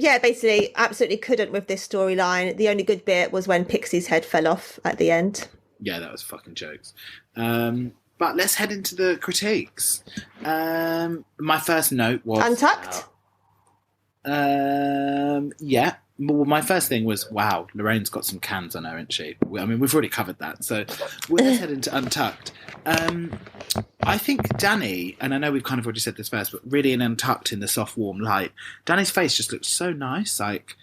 Basically, absolutely couldn't with this storyline. The only good bit was when Pixie's head fell off at the end. Yeah, that was fucking jokes. But let's head into the critiques. My first note was... Untucked? Yeah. Well, my first thing was, wow, Lorraine's got some cans on her, isn't she? I mean, we've already covered that. So let's head into Untucked. I think Danny, and I know we've kind of already said this first, but really in Untucked in the soft, warm light, Danny's face just looks so nice. Like,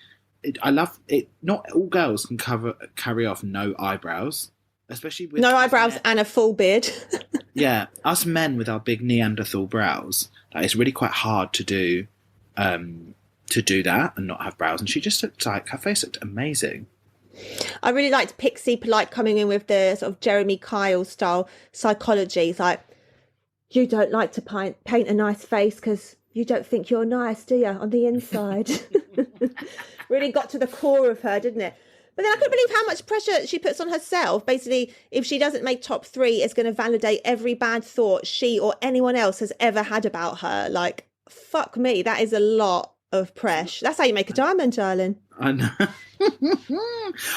I love it. Not all girls can carry off no eyebrows. Especially with no eyebrows and a full beard. Yeah, us men with our big Neanderthal brows, like, it's really quite hard to do that and not have brows. And she just looked like, her face looked amazing. I really liked Pixie Polite coming in with the sort of Jeremy Kyle style psychology. It's like, you don't like to paint a nice face because you don't think you're nice, do you, on the inside? Really got to the core of her, didn't it? But then I couldn't believe how much pressure she puts on herself. Basically, if she doesn't make top 3, it's going to validate every bad thought she or anyone else has ever had about her. Like, fuck me, that is a lot of pressure. That's how you make a diamond, darling. I know.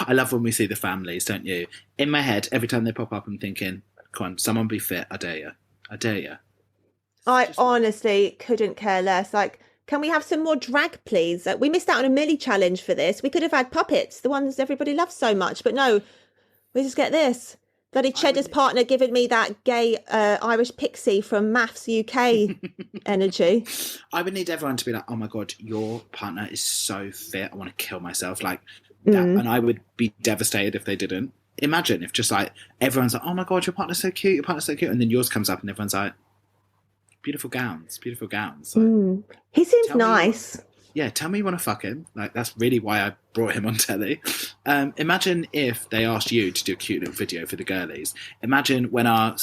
I love when we see the families, don't you? In my head, every time they pop up, I'm thinking, come on, someone be fit. I dare you. I dare you. I honestly couldn't care less. Like, Can we have some more drag, please? We missed out on a Millie challenge for this. We could have had puppets, the ones everybody loves so much. But no, we just get this. Bloody Cheddar's partner giving me that gay Irish pixie from Maths UK energy. I would need everyone to be like, oh my God, your partner is so fit. I want to kill myself. Like that. And I would be devastated if they didn't. Imagine if just like everyone's like, oh my God, your partner's so cute. Your partner's so cute. And then yours comes up and everyone's like, beautiful gowns, beautiful gowns. Like, he seems nice. Tell me you want to fuck him. Like, that's really why I brought him on telly. Imagine if they asked you to do a cute little video for the girlies. Imagine when our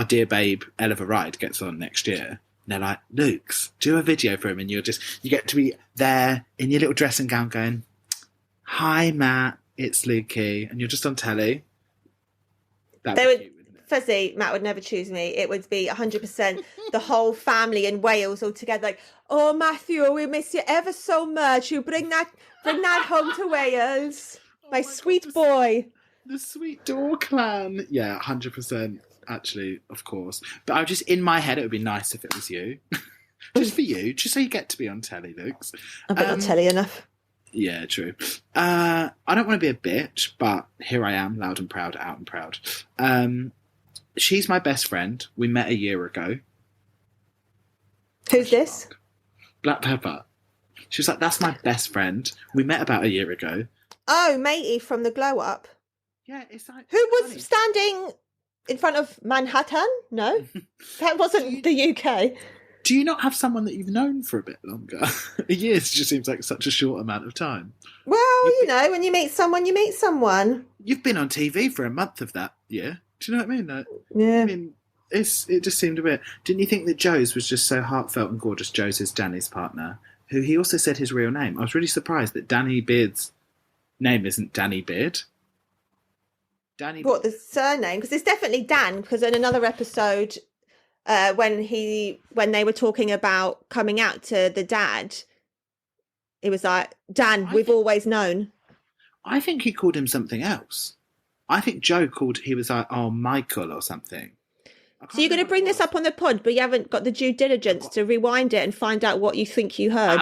dear babe, Ella Ride, gets on next year. And they're like, Luke's, do a video for him. And you get to be there in your little dressing gown going, hi, Matt, it's Lukey. And you're just on telly. That would be cute. Fuzzy, Matt would never choose me. It would be 100% the whole family in Wales all together. Like, oh Matthew, we miss you ever so much. You bring that home to Wales, my sweet boy. The sweet door clan. Yeah, 100%. Actually, of course. But I just in my head, it would be nice if it was you, just for you, just so you get to be on telly, Luke. I'm not telly enough. Yeah, true. I don't want to be a bitch, but here I am, loud and proud, out and proud. She's my best friend. We met a year ago. Who's this? Black Pepper. She was like, that's my best friend. We met about a year ago. Oh, matey from the Glow Up. Yeah, it's like... Who was standing in front of Manhattan? No, that wasn't the UK. Do you not have someone that you've known for a bit longer? A year just seems like such a short amount of time. Well, when you meet someone, you meet someone. You've been on TV for a month of that year. Do you know what I mean? Like, yeah. I mean, it just seemed a bit... Didn't you think that Joe's was just so heartfelt and gorgeous? Joe's is Danny's partner, who he also said his real name. I was really surprised that Danny Beard's name isn't Danny Beard. What, the surname? Because it's definitely Dan, because in another episode... when they were talking about coming out to the dad, it was like, Dan, we've always known. I think he called him something else. I think Joe he was like, oh, Michael or something. So you're going to bring this up on the pod, but you haven't got the due diligence to rewind it and find out what you think you heard.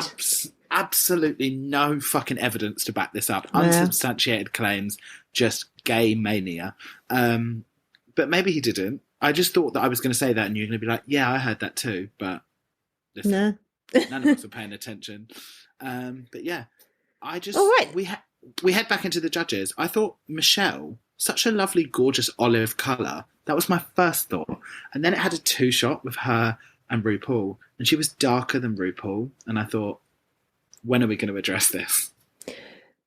Absolutely no fucking evidence to back this up. Yeah. Unsubstantiated claims, just gay mania. But maybe he didn't. I just thought that I was going to say that and you're going to be like, yeah, I heard that too. But listen, none of us were paying attention. But yeah, all right. We head back into the judges. I thought Michelle, such a lovely, gorgeous olive colour. That was my first thought. And then it had a two-shot with her and RuPaul. And she was darker than RuPaul. And I thought, when are we going to address this?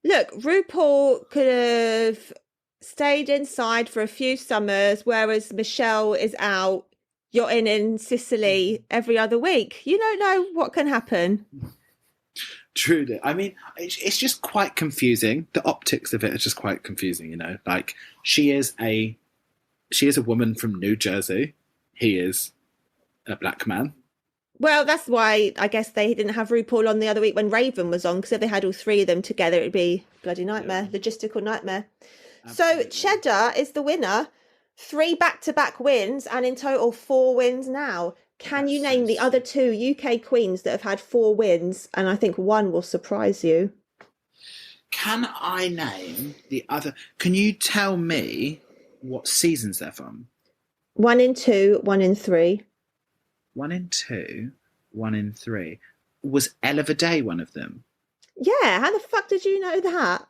Look, RuPaul could have... stayed inside for a few summers, whereas Michelle is out yachting in Sicily every other week. You don't know what can happen. Truly. I mean, it's just quite confusing. The optics of it are just quite confusing, you know? Like, she is a woman from New Jersey. He is a black man. Well, that's why I guess they didn't have RuPaul on the other week when Raven was on, because if they had all three of them together, it'd be a bloody nightmare, logistical nightmare. Absolutely. So Cheddar is the winner. 3 back-to-back wins, and in total 4 wins now. Can you name the other 2 UK queens that have had 4 wins? And I think one will surprise you. Can I name the other? Can you tell me what seasons they're from? 1 in 2, 1 in 3. 1 in 2, 1 in 3. Was Ella Day one of them? Yeah, how the fuck did you know that?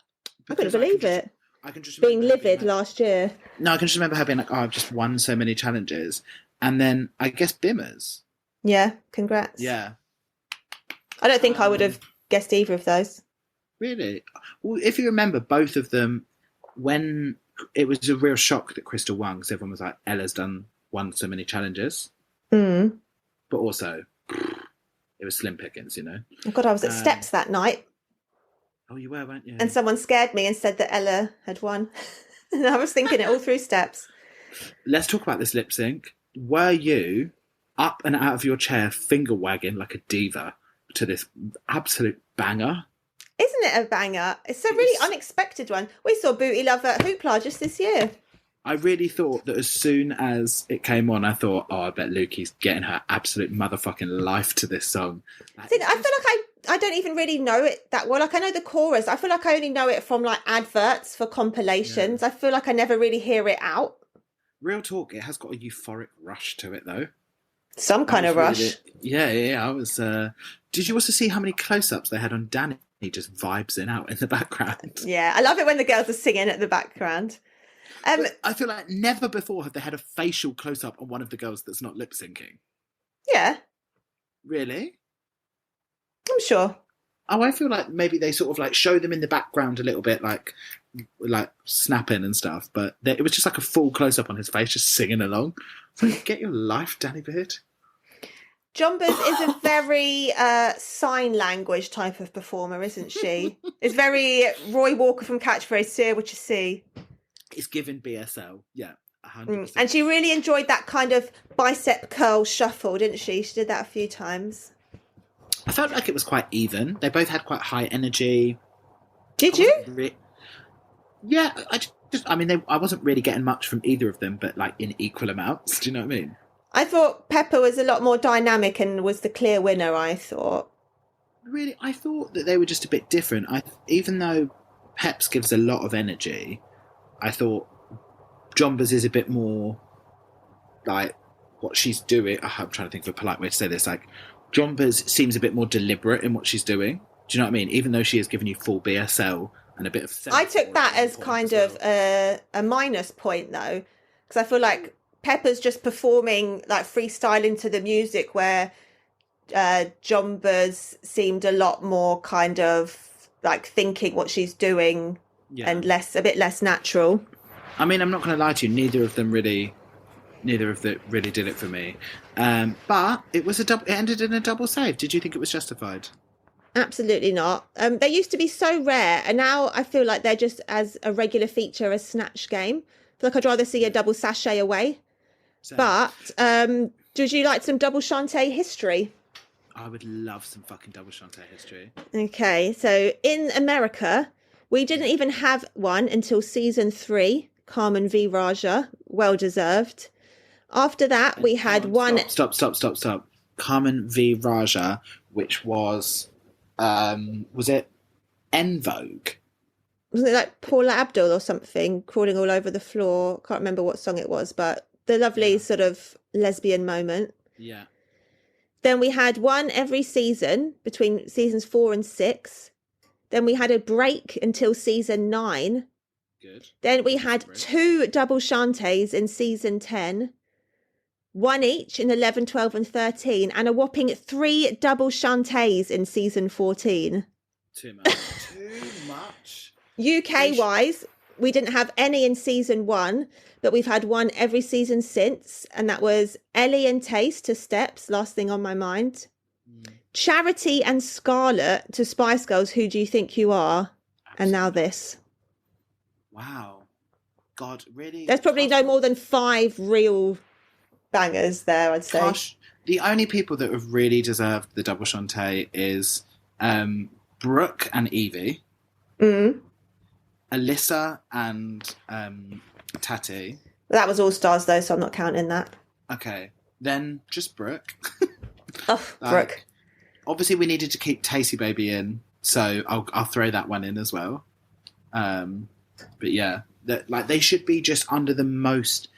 I couldn't believe it. I can just being livid last year. No, I can just remember her being like, oh, I've just won so many challenges. And then I guess Bimmers. Yeah, congrats. Yeah. I don't think I would have guessed either of those. Really? Well, if you remember, both of them, when it was a real shock that Crystal won, because everyone was like, Ella's won so many challenges. Mm. But also, it was slim pickings, you know? Oh, God, I was at Steps that night. Oh, you were, weren't you? And someone scared me and said that Ella had won. And I was thinking it all through Steps. Let's talk about this lip sync. Were you up and out of your chair, finger wagging like a diva to this absolute banger? Isn't it a banger? It's a really unexpected one. We saw Booty Love at Hoopla just this year. I really thought that as soon as it came on, I thought, oh, I bet Lukey's getting her absolute motherfucking life to this song. See, I feel like I don't even really know it that well. Like, I know the chorus. I feel like I only know it from like adverts for compilations. I feel like I never really hear it out. Real talk, it has got a euphoric rush to it, though. Some kind of rush. Really, yeah. I was. Did you also see how many close-ups they had on Danny? He just vibes out in the background. Yeah, I love it when the girls are singing at the background. I feel like never before have they had a facial close-up on one of the girls that's not lip-syncing. Yeah. Really? I'm sure. Oh, I feel like maybe they sort of like show them in the background a little bit, like snapping and stuff. But it was just like a full close-up on his face, just singing along. So get your life, Danny Beard. Jombers is a very sign language type of performer, isn't she? It's very Roy Walker from Catchphrase, see what you see. It's given BSL, yeah, 100%. And she really enjoyed that kind of bicep curl shuffle, didn't she? She did that a few times. I felt like it was quite even. They both had quite high energy. Did you? Yeah, I wasn't really getting much from either of them, but like in equal amounts. Do you know what I mean? I thought Pepper was a lot more dynamic and was the clear winner, I thought. Really, I thought that they were just a bit different. Even though Peps gives a lot of energy, I thought Jombers is a bit more like what she's doing. I'm trying to think of a polite way to say this. Like, Jombers seems a bit more deliberate in what she's doing. Do you know what I mean? Even though she has given you full BSL and a bit of... I took that as kind of a minus point, though, because I feel like Pepper's just performing, like, freestyling to the music, where Jombers seemed a lot more kind of, like, thinking what she's doing and a bit less natural. I mean, I'm not going to lie to you, neither of them really did it for me. But it ended in a double save. Did you think it was justified? Absolutely not. They used to be so rare, and now I feel like they're just as a regular feature as Snatch Game. I feel like I'd rather see a double sachet away. Same. But did you like some double Shantae history? I would love some fucking double Shantae history. Okay, so in America, we didn't even have one until season 3, Carmen v. Raja, well deserved. After that, we had one... Stop. Carmen v. Raja, which was it En Vogue? Wasn't it like Paula Abdul or something, crawling all over the floor? Can't remember what song it was, but the lovely sort of lesbian moment. Yeah. Then we had one every season between seasons 4 and 6. Then we had a break until season 9. Good. Then we had 2 double Shantays in season 10. 1 each in 11, 12 and 13. And a whopping 3 double Shantays in season 14. Too much. Too much. UK-wise, we didn't have any in season 1, but we've had one every season since. And that was Ellie and Taste to Steps, last thing on my mind. Charity and Scarlett to Spice Girls, Who Do You Think You Are? Absolutely. And now this. Wow. God, really? There's probably no more than 5 real bangers there, I'd say. Gosh, the only people that have really deserved the double Shantae is Brooke and Evie. Alyssa and Tati. That was All Stars, though, so I'm not counting that. Okay. Then just Brooke. Brooke. Obviously, we needed to keep Tacey Baby in, so I'll throw that one in as well. But yeah, they should be just under the most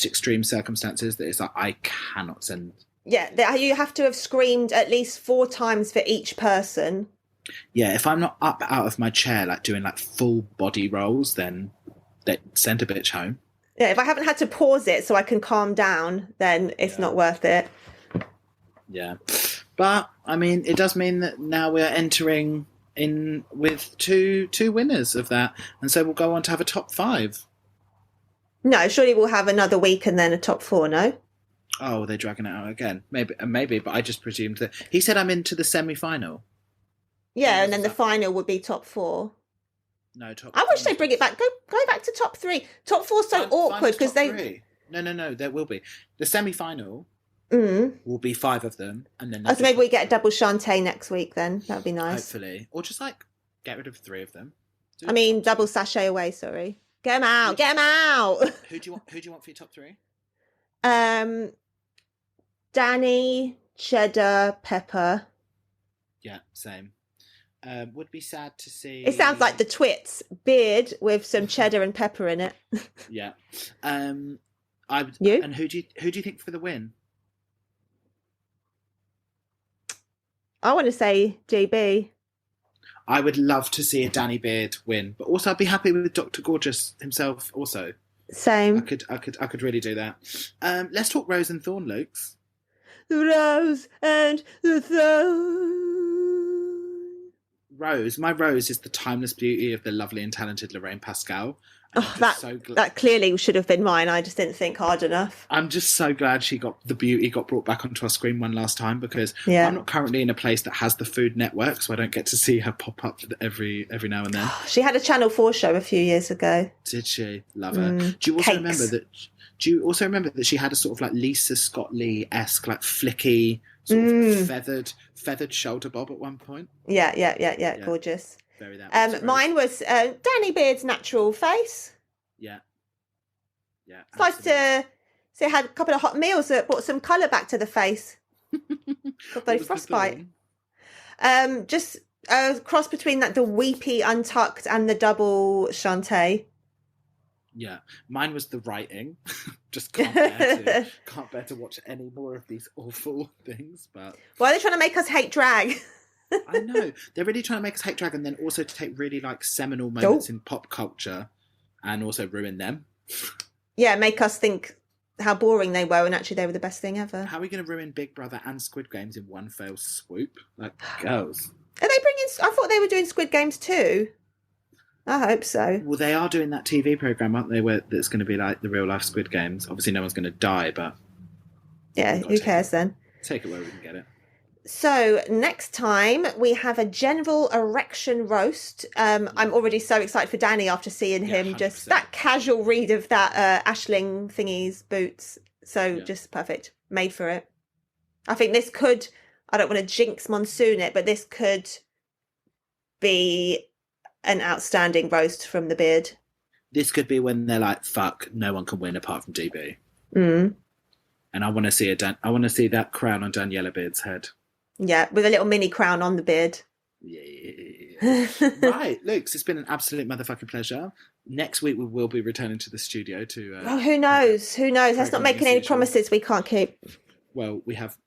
extreme circumstances that it's like, I cannot send. Yeah, you have to have screamed at least 4 times for each person. Yeah, if I'm not up out of my chair, like doing like full body rolls, then send a bitch home. Yeah, if I haven't had to pause it so I can calm down, then it's not worth it. Yeah. But, I mean, it does mean that now we're entering in with two winners of that. And so we'll go on to have a top 5. No, surely we'll have another week and then a top 4, no? Oh, they're dragging it out again. Maybe, but I just presumed that... He said I'm into the semi-final. Yeah, and then the final would be top 4. No, top... I wish they'd bring it back. Go back to top 3. Top 4's so awkward because they... 3. No, there will be. The semi-final will be 5 of them. And then so maybe we get a double Shantae next week then. That would be nice. Hopefully. Or just, like, get rid of 3 of them. Double sachet away, sorry. Get 'em out. Get 'em out. Who do you want for your top 3? Danny, cheddar, pepper. Yeah, same. Would be sad to see. It sounds like the Twits beard with some cheddar and pepper in it. Yeah. You? And who do you think for the win? I want to say GB. I would love to see a Danny Beard win, but also I'd be happy with Dr. Gorgeous himself. Also, Same. I could really do that. Let's talk Rose and Thorn, Lukes. The rose and the thorn. Rose, my Rose is the timeless beauty of the lovely and talented Lorraine Pascal. Oh, that clearly should have been mine. I just didn't think hard enough. I'm just so glad the beauty got brought back onto our screen one last time, because Yeah. I'm not currently in a place that has the Food Network, so I don't get to see her pop up every now and then. She had a Channel 4 show a few years ago. Did she? Love her. Do you also remember that she had a sort of like Lisa Scott Lee-esque, like flicky, sort of feathered shoulder bob at one point? Yeah. Gorgeous. Very that. Mine was Danny Beard's natural face. Yeah. It's nice to see. Had a couple of hot meals that brought some colour back to the face. Got those frostbite. Just a cross between the weepy untucked and the double Shantae. Yeah, mine was the writing. Just can't bear to watch any more of these awful things. But why are they trying to make us hate drag? I know they're really trying to make us hate drag, and then also to take really like seminal moments in pop culture, and also ruin them. Yeah, make us think how boring they were, and actually they were the best thing ever. How are we going to ruin Big Brother and Squid Games in one fell swoop? Like, girls. Are they bringing? I thought they were doing Squid Games too. I hope so. Well, they are doing that TV program, aren't they? Where that's going to be like the real life Squid Games. Obviously, no one's going to die, but yeah, who cares then? Take it where we can get it. So next time we have a general erection roast. I'm already so excited for Danny after seeing him 100%. Just that casual read of that Ashling thingy's boots. So just perfect, made for it. I think this could. I don't want to jinx Monsoon it, but this could be an outstanding roast from the beard. This could be when they're like, "Fuck, no one can win apart from DB." And I want to see that crown on Daniela Beard's head. Yeah, with a little mini crown on the beard. Yeah. Right, Luke, it's been an absolute motherfucking pleasure. Next week we will be returning to the studio to... who knows? Who knows? Let's not making any promises we can't keep. Well, we have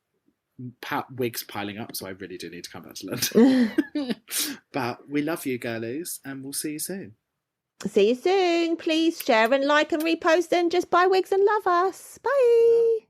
wigs piling up, so I really do need to come back to London. But we love you, girlies, and we'll see you soon. See you soon. Please share and like and repost and just buy wigs and love us. Bye.